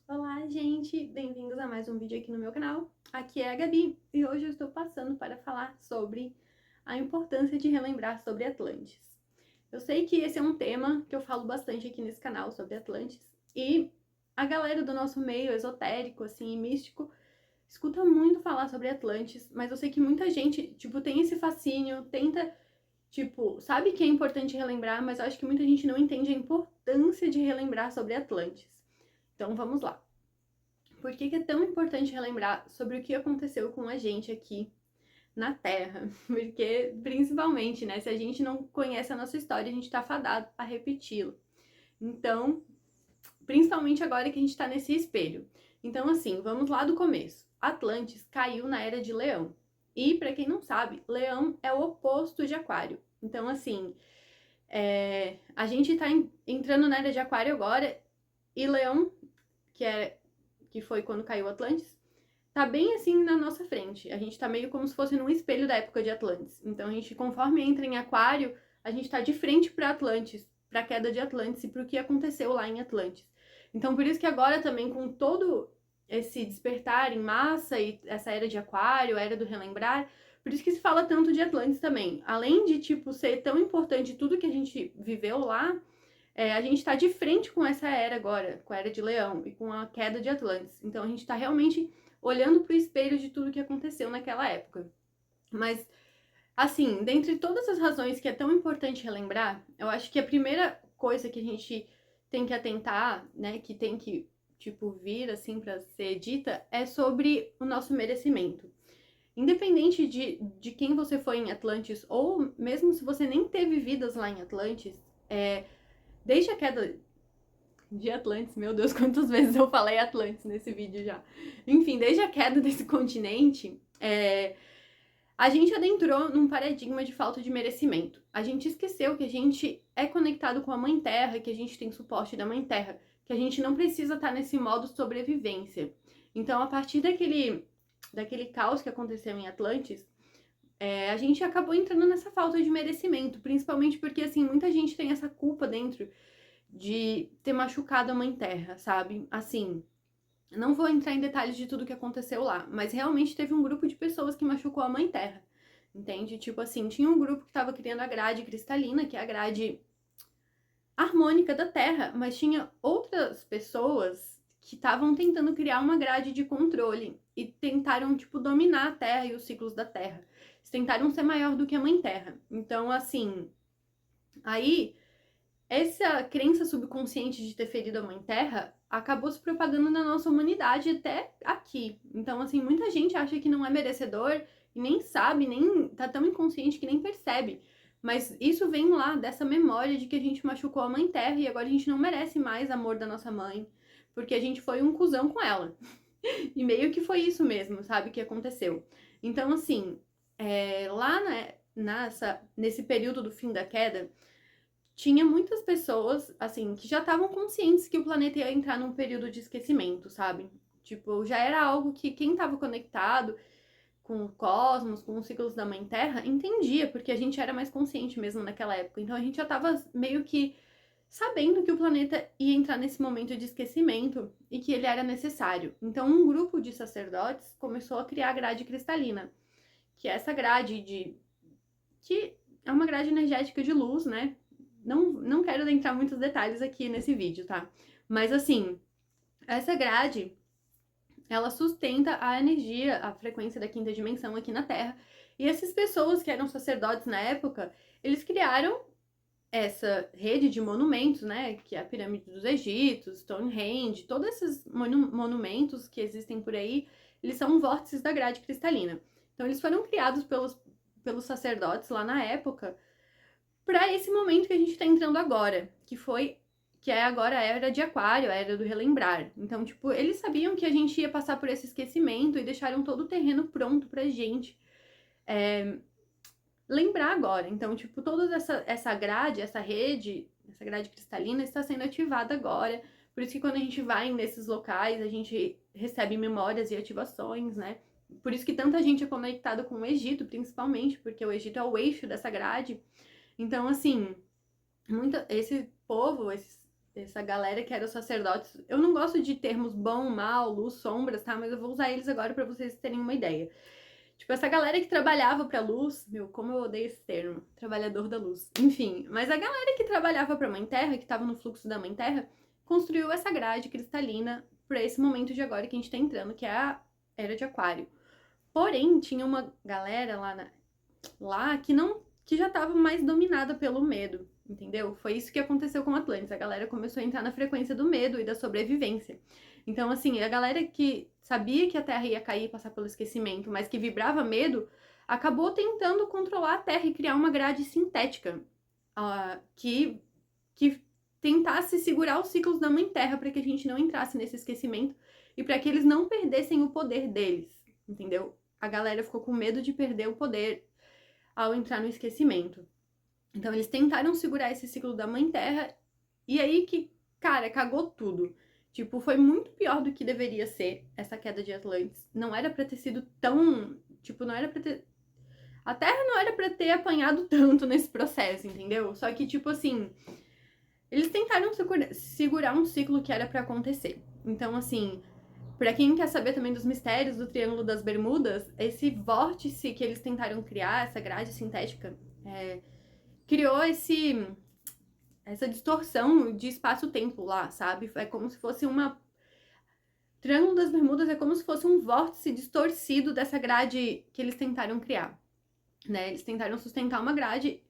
Olá, gente! Bem-vindos a mais um vídeo aqui no meu canal. Aqui é a Gabi e hoje eu estou passando para falar sobre a importância de relembrar sobre Atlantis. Eu sei que esse é um tema que eu falo bastante aqui nesse canal sobre Atlantis e a galera do nosso meio esotérico, assim, e místico, escuta muito falar sobre Atlantis, mas eu sei que muita gente, tem esse fascínio, tenta, sabe que é importante relembrar, mas eu acho que muita gente não entende a importância de relembrar sobre Atlantis. Então vamos lá. Por que é tão importante relembrar sobre o que aconteceu com a gente aqui na Terra? Porque, principalmente, né, se a gente não conhece a nossa história, a gente tá fadado a repeti-la. Então, principalmente agora que a gente tá nesse espelho. Então, assim, vamos lá do começo. Atlantis caiu na Era de Leão. E, para quem não sabe, Leão é o oposto de Aquário. Então, assim, a gente tá entrando na Era de Aquário agora, e Leão, que foi quando caiu Atlantis, tá bem assim na nossa frente. A gente tá meio como se fosse num espelho da época de Atlantis. Então a gente, conforme entra em Aquário, a gente tá de frente para Atlantis, para a queda de Atlantis e pro que aconteceu lá em Atlantis. Então por isso que agora também, com todo esse despertar em massa e essa era de Aquário, a era do relembrar, por isso que se fala tanto de Atlantis também. Além de, ser tão importante tudo que a gente viveu lá, a gente está de frente com essa era agora, com a Era de Leão e com a queda de Atlantis. Então a gente está realmente olhando para o espelho de tudo que aconteceu naquela época. Mas, assim, dentre todas as razões que é tão importante relembrar, eu acho que a primeira coisa que a gente tem que atentar, né, que tem que, vir assim para ser dita, é sobre o nosso merecimento. Independente de quem você foi em Atlantis, ou mesmo se você nem teve vidas lá em Atlantis, desde a queda de Atlantis, meu Deus, quantas vezes eu falei Atlantis nesse vídeo já. Enfim, desde a queda desse continente, a gente adentrou num paradigma de falta de merecimento. A gente esqueceu que a gente é conectado com a Mãe Terra, que a gente tem suporte da Mãe Terra, que a gente não precisa estar nesse modo sobrevivência. Então, a partir daquele caos que aconteceu em Atlantis, a gente acabou entrando nessa falta de merecimento, principalmente porque, assim, muita gente tem essa culpa dentro de ter machucado a Mãe Terra, sabe? Assim, não vou entrar em detalhes de tudo que aconteceu lá, mas realmente teve um grupo de pessoas que machucou a Mãe Terra, entende? Tipo assim, tinha um grupo que estava criando a grade cristalina, que é a grade harmônica da Terra, mas tinha outras pessoas que estavam tentando criar uma grade de controle e tentaram, dominar a Terra e os ciclos da Terra. Eles tentaram ser maior do que a Mãe Terra. Então, assim, aí essa crença subconsciente de ter ferido a Mãe Terra acabou se propagando na nossa humanidade até aqui. Então, assim, muita gente acha que não é merecedor e nem sabe, nem tá tão inconsciente que nem percebe. Mas isso vem lá dessa memória de que a gente machucou a Mãe Terra e agora a gente não merece mais amor da nossa mãe, porque a gente foi um cuzão com ela. E meio que foi isso mesmo, sabe, que aconteceu. Então, assim, lá nesse período do fim da queda, tinha muitas pessoas, assim, que já estavam conscientes que o planeta ia entrar num período de esquecimento, sabe? Tipo, já era algo que quem estava conectado com o cosmos, com os ciclos da Mãe Terra, entendia, porque a gente era mais consciente mesmo naquela época. Então a gente já estava meio que sabendo que o planeta ia entrar nesse momento de esquecimento e que ele era necessário. Então um grupo de sacerdotes começou a criar a grade cristalina, que é essa grade que é uma grade energética de luz, né? Não quero entrar muitos detalhes aqui nesse vídeo, tá? Mas assim, essa grade, ela sustenta a energia, a frequência da quinta dimensão aqui na Terra. E essas pessoas que eram sacerdotes na época, eles criaram essa rede de monumentos, né? Que é a Pirâmide dos Egípcios, Stonehenge, todos esses monumentos que existem por aí, eles são vórtices da grade cristalina. Então eles foram criados pelos sacerdotes lá na época para esse momento que a gente está entrando agora, que é agora a era de Aquário, a era do relembrar. Então, eles sabiam que a gente ia passar por esse esquecimento e deixaram todo o terreno pronto pra gente lembrar agora. Então, toda essa grade, essa grade cristalina está sendo ativada agora. Por isso que quando a gente vai nesses locais, a gente recebe memórias e ativações, né? Por isso que tanta gente é conectada com o Egito, principalmente, porque o Egito é o eixo dessa grade. Então, assim, esse povo, essa galera que era os sacerdotes. Eu não gosto de termos bom, mal, luz, sombras, tá? Mas eu vou usar eles agora pra vocês terem uma ideia. Tipo, essa galera que trabalhava pra luz, meu, como eu odeio esse termo, trabalhador da luz. Enfim, mas a galera que trabalhava pra Mãe Terra, que tava no fluxo da Mãe Terra, construiu essa grade cristalina pra esse momento de agora que a gente tá entrando, que é a Era de Aquário. Porém, tinha uma galera lá que já tava mais dominada pelo medo, entendeu? Foi isso que aconteceu com Atlantis. A galera começou a entrar na frequência do medo e da sobrevivência. Então, assim, a galera que sabia que a Terra ia cair e passar pelo esquecimento, mas que vibrava medo, acabou tentando controlar a Terra e criar uma grade sintética que tentasse segurar os ciclos da Mãe Terra para que a gente não entrasse nesse esquecimento e para que eles não perdessem o poder deles, entendeu? A galera ficou com medo de perder o poder ao entrar no esquecimento. Então eles tentaram segurar esse ciclo da Mãe Terra e aí que, cara, cagou tudo. Tipo, foi muito pior do que deveria ser essa queda de Atlantis. Não era pra ter sido tão, tipo, não era pra ter a Terra não era pra ter apanhado tanto nesse processo, entendeu? Só que tipo assim, eles tentaram segurar um ciclo que era pra acontecer. Então assim, pra quem quer saber também dos mistérios do Triângulo das Bermudas, esse vórtice que eles tentaram criar, essa grade sintética, criou essa distorção de espaço-tempo lá, sabe? É como se fosse uma... Triângulo das Bermudas é como se fosse um vórtice distorcido dessa grade que eles tentaram criar, né? Eles tentaram sustentar uma grade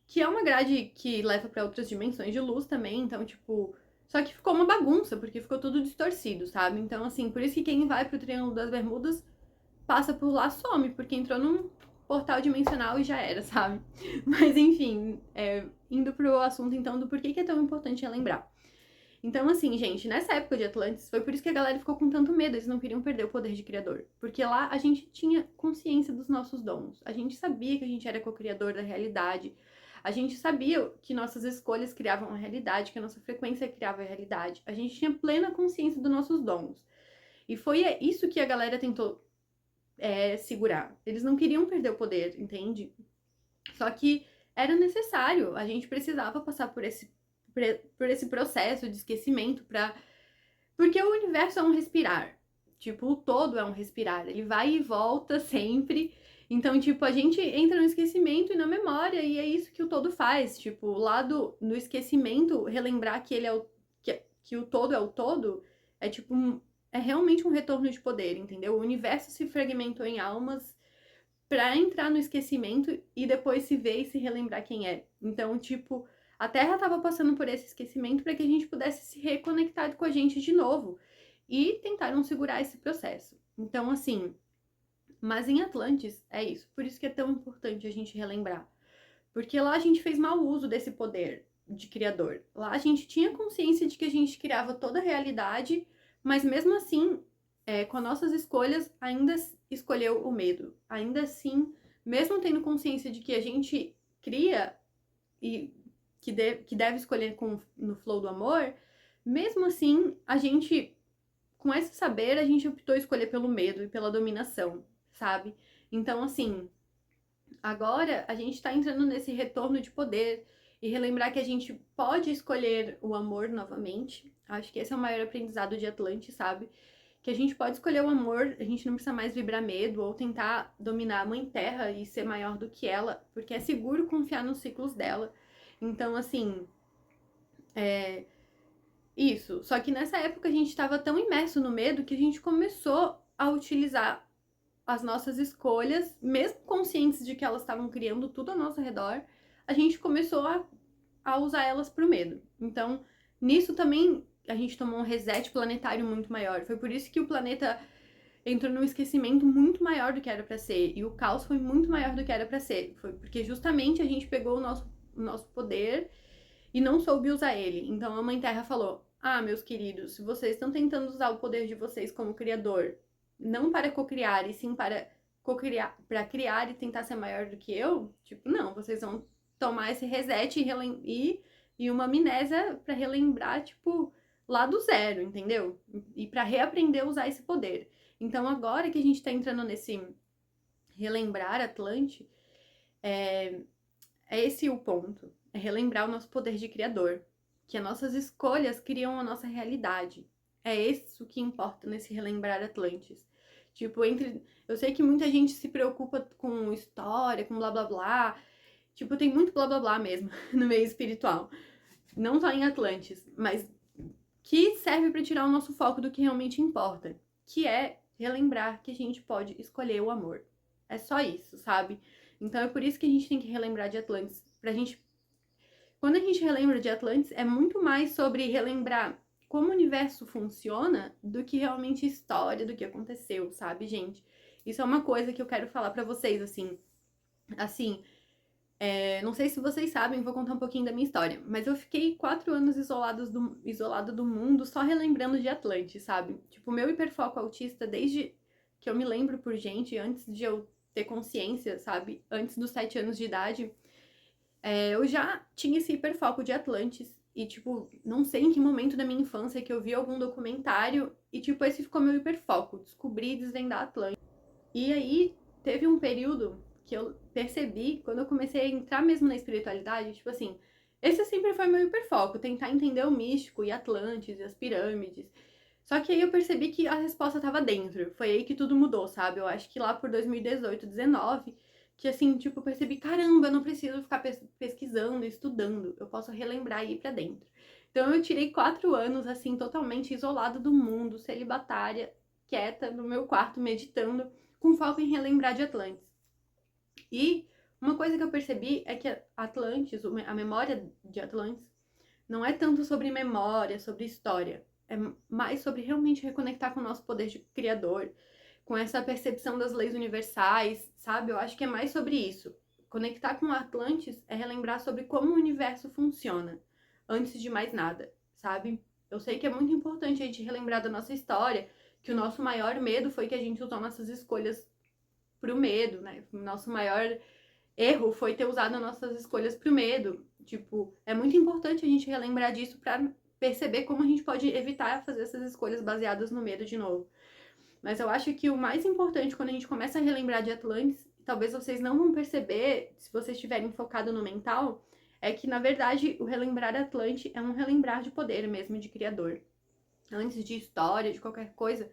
que é uma grade que leva pra outras dimensões de luz também, então, tipo... Só que ficou uma bagunça, porque ficou tudo distorcido, sabe? Então, assim, por isso que quem vai pro Triângulo das Bermudas passa por lá, some, porque entrou num portal dimensional e já era, sabe? Mas enfim, indo pro assunto então do porquê que é tão importante relembrar. Então, assim, gente, nessa época de Atlantis, foi por isso que a galera ficou com tanto medo, eles não queriam perder o poder de criador. Porque lá a gente tinha consciência dos nossos dons, a gente sabia que a gente era co-criador da realidade, a gente sabia que nossas escolhas criavam a realidade, que a nossa frequência criava a realidade, a gente tinha plena consciência dos nossos dons. E foi isso que a galera tentou segurar. Eles não queriam perder o poder, entende? Só que era necessário, a gente precisava passar por esse processo de esquecimento porque o universo é um respirar. Tipo, o todo é um respirar, ele vai e volta sempre. Então, tipo, a gente entra no esquecimento e na memória, e é isso que o todo faz. Tipo, lá no esquecimento, relembrar que ele é que o todo é o todo, é tipo, é realmente um retorno de poder, entendeu? O universo se fragmentou em almas pra entrar no esquecimento e depois se ver e se relembrar quem é. Então, tipo, a Terra tava passando por esse esquecimento para que a gente pudesse se reconectar com a gente de novo. E tentaram segurar esse processo. Então, assim, mas em Atlantis é isso. Por isso que é tão importante a gente relembrar. Porque lá a gente fez mau uso desse poder de criador. Lá a gente tinha consciência de que a gente criava toda a realidade, mas mesmo assim, com as nossas escolhas, ainda escolheu o medo. Ainda assim, mesmo tendo consciência de que a gente cria e que deve escolher no flow do amor, mesmo assim, a gente, com esse saber, a gente optou escolher pelo medo e pela dominação, sabe? Então, assim, agora a gente tá entrando nesse retorno de poder e relembrar que a gente pode escolher o amor novamente. Acho que esse é o maior aprendizado de Atlantis, sabe? Que a gente pode escolher o amor, a gente não precisa mais vibrar medo ou tentar dominar a Mãe Terra e ser maior do que ela, porque é seguro confiar nos ciclos dela. Então, assim, isso. Só que nessa época a gente estava tão imerso no medo que a gente começou a utilizar as nossas escolhas, mesmo conscientes de que elas estavam criando tudo ao nosso redor, a gente começou a usar elas pro medo. Então, nisso também a gente tomou um reset planetário muito maior. Foi por isso que o planeta entrou num esquecimento muito maior do que era para ser. E o caos foi muito maior do que era para ser. Foi porque justamente a gente pegou o nosso poder e não soube usar ele. Então a Mãe Terra falou: ah, meus queridos, se vocês estão tentando usar o poder de vocês como criador, não para cocriar, e sim para cocriar, para criar e tentar ser maior do que eu, tipo, não, vocês vão tomar esse reset e uma amnésia para relembrar, tipo, lá do zero, entendeu? E para reaprender a usar esse poder. Então agora que a gente tá entrando nesse relembrar Atlante, é esse o ponto. É relembrar o nosso poder de criador. que as nossas escolhas criam a nossa realidade. É isso que importa nesse relembrar Atlantis. Tipo, eu sei que muita gente se preocupa com história, com blá blá blá. Tipo, tem muito blá blá blá mesmo no meio espiritual. Não só em Atlantis, mas que serve para tirar o nosso foco do que realmente importa, que é relembrar que a gente pode escolher o amor. É só isso, sabe? Então é por isso que a gente tem que relembrar de Atlantis, pra gente. Quando a gente relembra de Atlantis, é muito mais sobre relembrar como o universo funciona do que realmente história do que aconteceu, sabe, gente? Isso é uma coisa que eu quero falar pra vocês, assim, não sei se vocês sabem, vou contar um pouquinho da minha história, mas eu fiquei 4 anos isolado do mundo só relembrando de Atlantis, sabe? Tipo, meu hiperfoco autista, desde que eu me lembro por gente, antes de eu ter consciência, sabe? Antes dos 7 anos de idade, eu já tinha esse hiperfoco de Atlantis. E, tipo, não sei em que momento da minha infância que eu vi algum documentário e, tipo, esse ficou meu hiperfoco. Descobri e desvendar Atlantis. E aí, teve um período que eu percebi, quando eu comecei a entrar mesmo na espiritualidade, tipo assim, esse sempre foi meu hiperfoco, tentar entender o místico e Atlantis e as pirâmides. Só que aí eu percebi que a resposta estava dentro. Foi aí que tudo mudou, sabe? Eu acho que lá por 2018, 19, que assim, tipo, eu percebi, caramba, eu não preciso ficar pesquisando, estudando. Eu posso relembrar e ir pra dentro. Então eu tirei 4 anos, assim, totalmente isolada do mundo, celibatária, quieta, no meu quarto, meditando, com foco em relembrar de Atlantis. E uma coisa que eu percebi é que Atlantis, a memória de Atlantis, não é tanto sobre memória, sobre história. É mais sobre realmente reconectar com o nosso poder de criador, com essa percepção das leis universais, sabe? Eu acho que é mais sobre isso. Conectar com Atlantis é relembrar sobre como o universo funciona, antes de mais nada, sabe? Eu sei que é muito importante a gente relembrar da nossa história, que o nosso maior medo foi que a gente usou nossas escolhas pro medo, né? O nosso maior erro foi ter usado nossas escolhas pro medo. Tipo, é muito importante a gente relembrar disso pra perceber como a gente pode evitar fazer essas escolhas baseadas no medo de novo. Mas eu acho que o mais importante quando a gente começa a relembrar de Atlantis, talvez vocês não vão perceber se vocês estiverem focado no mental, é que na verdade o relembrar Atlante é um relembrar de poder mesmo, de criador. Antes de história, de qualquer coisa,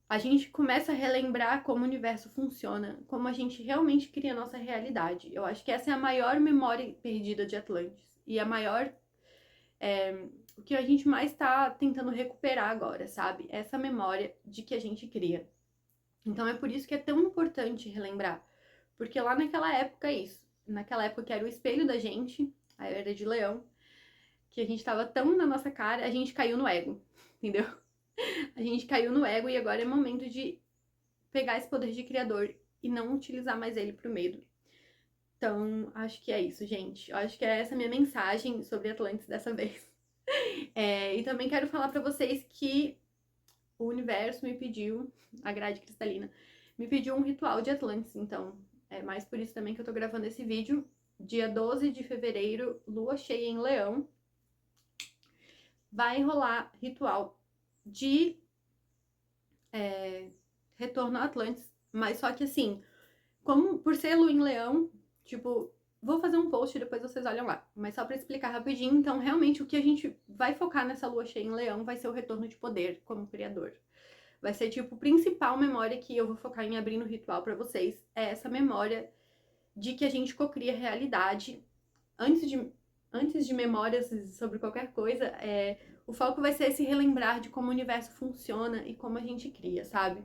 a gente começa a relembrar como o universo funciona, como a gente realmente cria a nossa realidade. Eu acho que essa é a maior memória perdida de Atlantis. E a maior. O que a gente mais tá tentando recuperar agora, sabe? Essa memória de que a gente cria. Então é por isso que é tão importante relembrar. Porque lá naquela época é isso. Naquela época que era o espelho da gente, a Era de Leão, que a gente tava tão na nossa cara, a gente caiu no ego, entendeu? A gente caiu no ego e agora é momento de pegar esse poder de criador e não utilizar mais ele pro medo. Então, acho que é isso, gente. Eu acho que é essa minha mensagem sobre Atlantis dessa vez. E também quero falar pra vocês que o universo me pediu, a grade cristalina, me pediu um ritual de Atlantis. Então, é mais por isso também que eu tô gravando esse vídeo. Dia 12 de fevereiro, lua cheia em Leão. Vai rolar ritual de retorno a Atlantis. Mas só que assim, como por ser lua em Leão, tipo, vou fazer um post e depois vocês olham lá. Mas só pra explicar rapidinho, então realmente o que a gente vai focar nessa lua cheia em Leão vai ser o retorno de poder como criador. Vai ser tipo, a principal memória que eu vou focar em abrir no ritual pra vocês. É essa memória de que a gente cocria realidade. Antes de memórias sobre qualquer coisa, o foco vai ser esse relembrar de como o universo funciona e como a gente cria, sabe?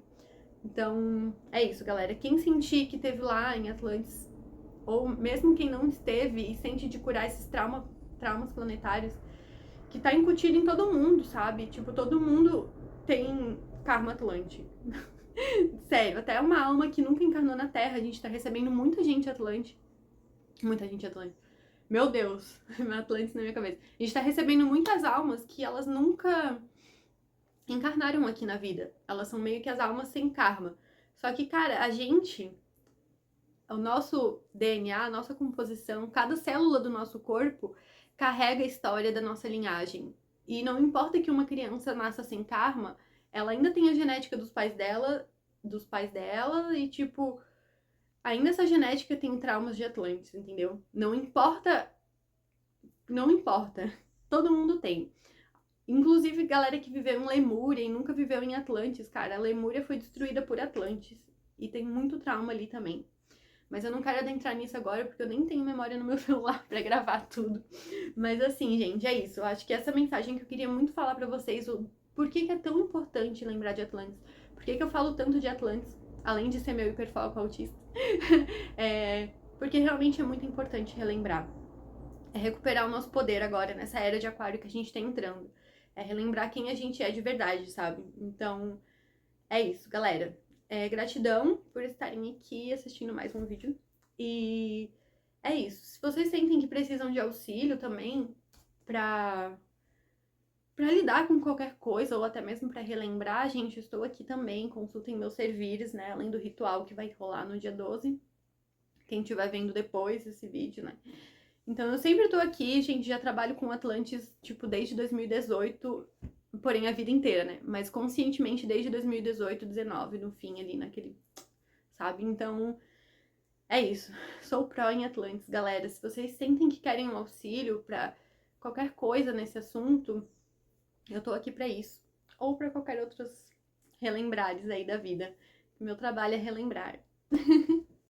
Então, é isso, galera. Quem sentir que teve lá em Atlantis, ou mesmo quem não esteve e sente de curar esses traumas planetários, que tá incutido em todo mundo, sabe? Tipo, todo mundo tem karma Atlante. Sério, até uma alma que nunca encarnou na Terra, a gente tá recebendo muita gente Atlante. Muita gente Atlante. Meu Deus, Atlantis na minha cabeça. A gente tá recebendo muitas almas que elas nunca encarnaram aqui na vida. Elas são meio que as almas sem karma. Só que, cara, o nosso DNA, a nossa composição, cada célula do nosso corpo carrega a história da nossa linhagem. E não importa que uma criança nasça sem karma, ela ainda tem a genética dos pais dela e tipo, ainda essa genética tem traumas de Atlantis, entendeu? Não importa, não importa. todo mundo tem. Inclusive, galera que viveu em Lemúria e nunca viveu em Atlantis, cara. A Lemúria foi destruída por Atlantis. E tem muito trauma ali também. Mas eu não quero adentrar nisso agora, porque eu nem tenho memória no meu celular pra gravar tudo. Mas assim, gente, é isso. Eu acho que essa mensagem que eu queria muito falar pra vocês, o por que é tão importante lembrar de Atlantis. Por que eu falo tanto de Atlantis, além de ser meu hiperfoco autista. Porque realmente é muito importante relembrar. É recuperar o nosso poder agora, nessa era de aquário que a gente tá entrando. É relembrar quem a gente é de verdade, sabe? Então, é isso, galera. Gratidão por estarem aqui assistindo mais um vídeo. E é isso. Se vocês sentem que precisam de auxílio também pra lidar com qualquer coisa, ou até mesmo pra relembrar, gente, estou aqui também. Consultem meus servires, né? Além do ritual que vai rolar no dia 12. Quem estiver vendo depois esse vídeo, né? Então eu sempre tô aqui, gente, já trabalho com Atlantis, tipo, desde 2018, porém a vida inteira, né? Mas conscientemente desde 2018, 19, no fim ali, naquele, sabe? Então, é isso. Sou pró em Atlantis, galera. Se vocês sentem que querem um auxílio pra qualquer coisa nesse assunto, eu tô aqui pra isso. Ou pra qualquer outros relembrares aí da vida. Meu trabalho é relembrar.